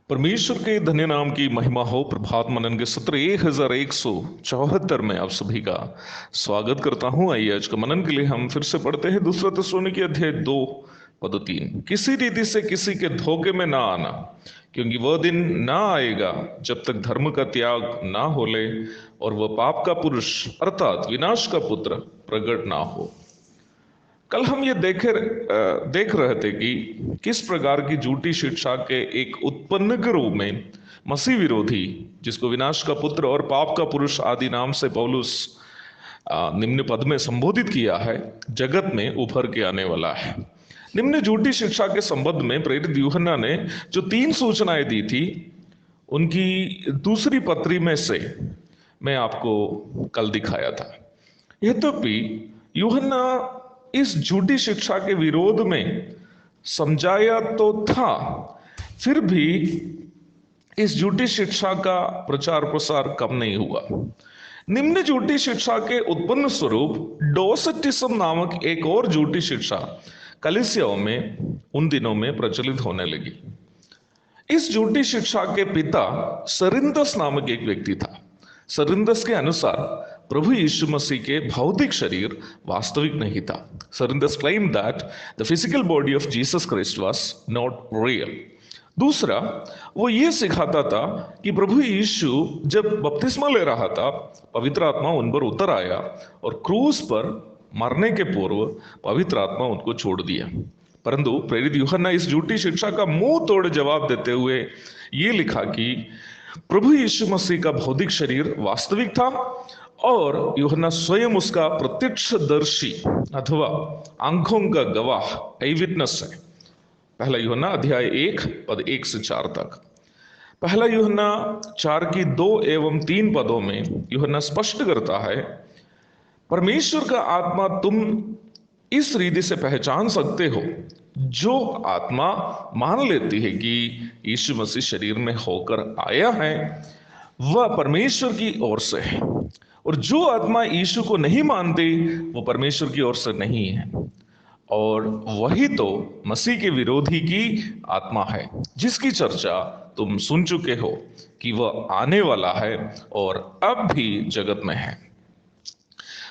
परमेश्वर के धन्य नाम की महिमा हो। प्रभात मनन के सत्र 1174 में आप सभी का स्वागत करता हूं। आइए आज का मनन के लिए हम फिर से पढ़ते हैं दूसरा थिस्सलुनीकी अध्याय 2 पद 3। किसी रीति से किसी के धोखे में ना आना, क्योंकि वह दिन ना आएगा जब तक धर्म का त्याग ना हो ले और वह पाप का पुरुष अर्थात विनाश का पुत्र प्रकट ना हो। कल हम ये देख रहे थे कि किस प्रकार की झूठी शिक्षा के एक उत्पन्न के रूप में मसीह विरोधी, जिसको विनाश का पुत्र और पाप का पुरुष आदि नाम से पौलुस निम्न पद में संबोधित किया है, जगत में उभर के आने वाला है। निम्न झूठी शिक्षा के संबंध में प्रेरित यूहन्ना ने जो 3 सूचनाएं दी थी, उनकी दूसरी पत्री में से मैं आपको कल दिखाया था। यद्यपि यूहन्ना इस झूठी शिक्षा के विरोध में समझाया तो था, फिर भी इस झूठी शिक्षा का प्रचार प्रसार कम नहीं हुआ। निम्न झूठी शिक्षा के उत्पन्न स्वरूप डोसेटिज्म नामक एक और झूठी शिक्षा कलीसियाओं में उन दिनों में प्रचलित होने लगी। इस झूठी शिक्षा के पिता सरिन्दस नामक एक व्यक्ति था। सरिन्दस के अनुसार प्रभु यीशु मसीह के भौतिक शरीर वास्तविक नहीं था। सरिन्दस claimed that the physical body of Jesus Christ was not real. दूसरा, वो ये सिखाता था कि प्रभु यीशु जब बपतिस्मा ले रहा था, पवित्र आत्मा उन पर उतर आया और क्रूस पर मरने के पूर्व पवित्र आत्मा उनको छोड़ दिया। परंतु प्रेरित यूहन्ना इस झूठी शिक्षा का मुंह तोड़ जवाब देते हुए ये लिखा कि प्रभु यीशु मसीह का भौतिक शरीर वास्तविक था और यूहन्ना स्वयं उसका प्रत्यक्षदर्शी अथवा आंखों का गवाह, आई विटनेस है। पहला यूहन्ना अध्याय 1 पद 1 से 4 तक। पहला यूहन्ना 4 की 2 एवं 3 पदों में यूहन्ना स्पष्ट करता है, परमेश्वर का आत्मा तुम इस रीति से पहचान सकते हो, जो आत्मा मान लेती है कि यीशु मसीह शरीर में होकर आया है वह परमेश्वर की ओर से है, और जो आत्मा यीशु को नहीं मानती वो परमेश्वर की ओर से नहीं है। और वही तो मसीह के विरोधी की आत्मा है, जिसकी चर्चा तुम सुन चुके हो कि वह आने वाला है और अब भी जगत में है।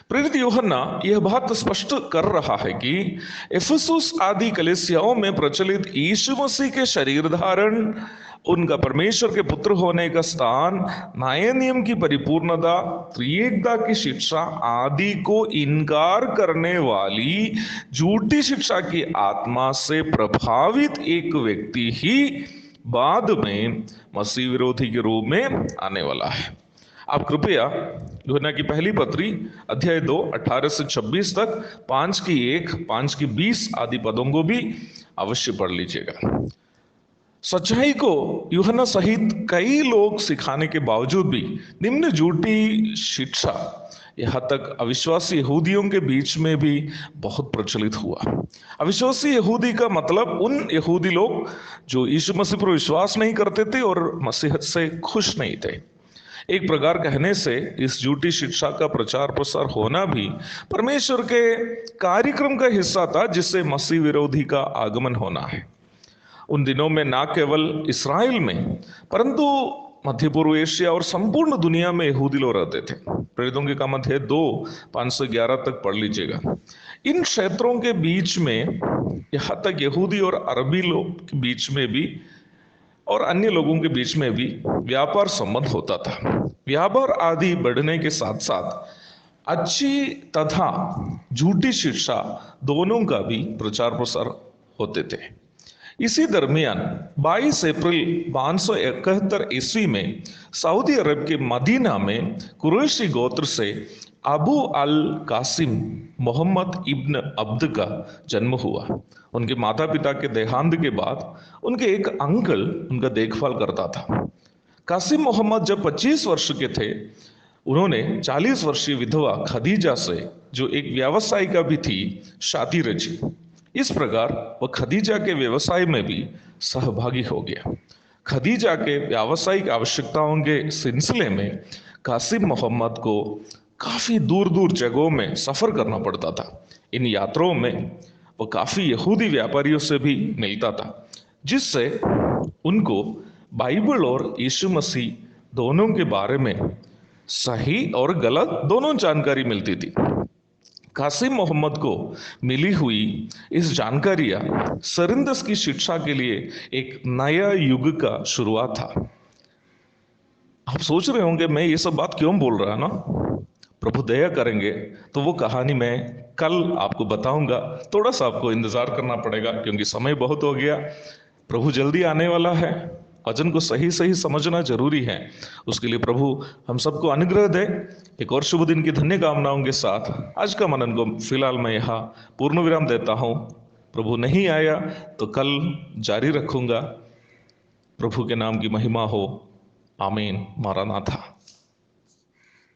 प्रेरित यूहन्ना यह बात स्पष्ट कर रहा है कि इफिसुस आदि कलीसियाओं में प्रचलित यीशु मसीह के शरीर धारण, उनका परमेश्वर के पुत्र होने का स्थान, नए नियम की परिपूर्णता, त्रिएकता की शिक्षा आदि को इनकार करने वाली झूठी शिक्षा की आत्मा से प्रभावित एक व्यक्ति ही बाद में मसीह विरोधी के रूप में आने वाला है। आप कृपया यूहन्ना की पहली पत्री अध्याय 2 18 से 26 तक 5 की 1 5 की 20 आदि पदों को भी अवश्य पढ़ लीजिएगा। सच्चाई को यूहन्ना सहित कई लोग सिखाने के बावजूद भी निम्न झूठी शिक्षा यहाँ तक अविश्वासी यहूदियों के बीच में भी बहुत प्रचलित हुआ। अविश्वासी यहूदी का मतलब उन यहूदी लोग जो यीशु मसीह पर विश्वास नहीं करते थे और मसीहत से खुश नहीं थे। एक प्रकार कहने से इस झूठी शिक्षा का प्रचार प्रसार होना भी परमेश्वर के कार्यक्रम का हिस्सा था, जिससे मसीह विरोधी का आगमन होना है। उन दिनों में ना केवल इस्राएल में परंतु मध्य पूर्व एशिया और संपूर्ण दुनिया में यहूदी लोग रहते थे। प्रेरितों के काम अध्याय 2 5 से 11 तक पढ़ लीजिएगा। इन क्षेत्रों के बीच में यहाँ तक यहूदी और अरबी लोग के बीच में भी और अन्य लोगों के बीच में भी व्यापार संबंध होता था। व्यापार आदि बढ़ने के साथ साथ अच्छी तथा झूठी शिक्षा दोनों का भी प्रचार प्रसार होते थे। इसी दरमियान 22 अप्रैल 571 ईस्वी में सऊदी अरब के मदीना में कुरैशी गोत्र से अबू अल कासिम मोहम्मद इब्न अब्द का जन्म हुआ। उनके माता पिता के देहांत के बाद उनके एक अंकल उनका देखभाल करता था। कासिम मोहम्मद जब 25 वर्ष के थे, उन्होंने 40 वर्षीय विधवा खदीजा से, जो एक व्यवसायिका भी थी, शादी रची। इस प्रकार वह खदीजा के व्यवसाय में भी सहभागी हो गया। खदीजा के व्यावसायिक आवश्यकताओं के सिलसिले में कासिम मोहम्मद को काफी दूर दूर जगहों में सफर करना पड़ता था। इन यात्राओं में वह काफी यहूदी व्यापारियों से भी मिलता था, जिससे उनको बाइबल और यीशु मसीह दोनों के बारे में सही और गलत दोनों जानकारी मिलती थी। कासिम मोहम्मद को मिली हुई इस जानकारियां सरिंदस की शिक्षा के लिए एक नया युग का शुरुआत था। आप सोच रहे होंगे मैं ये सब बात क्यों बोल रहा ना। प्रभु दया करेंगे तो वो कहानी मैं कल आपको बताऊंगा। थोड़ा सा आपको इंतजार करना पड़ेगा क्योंकि समय बहुत हो गया। प्रभु जल्दी आने वाला है। वचन को सही सही समझना जरूरी है। उसके लिए प्रभु हम सबको अनुग्रह दे। एक और शुभ दिन की धन्य कामनाओं के साथ आज का मनन को फिलहाल मैं यहाँ पूर्ण विराम देता हूँ। प्रभु नहीं आया तो कल जारी रखूंगा। प्रभु के नाम की महिमा हो। आमीन। मारानाथा।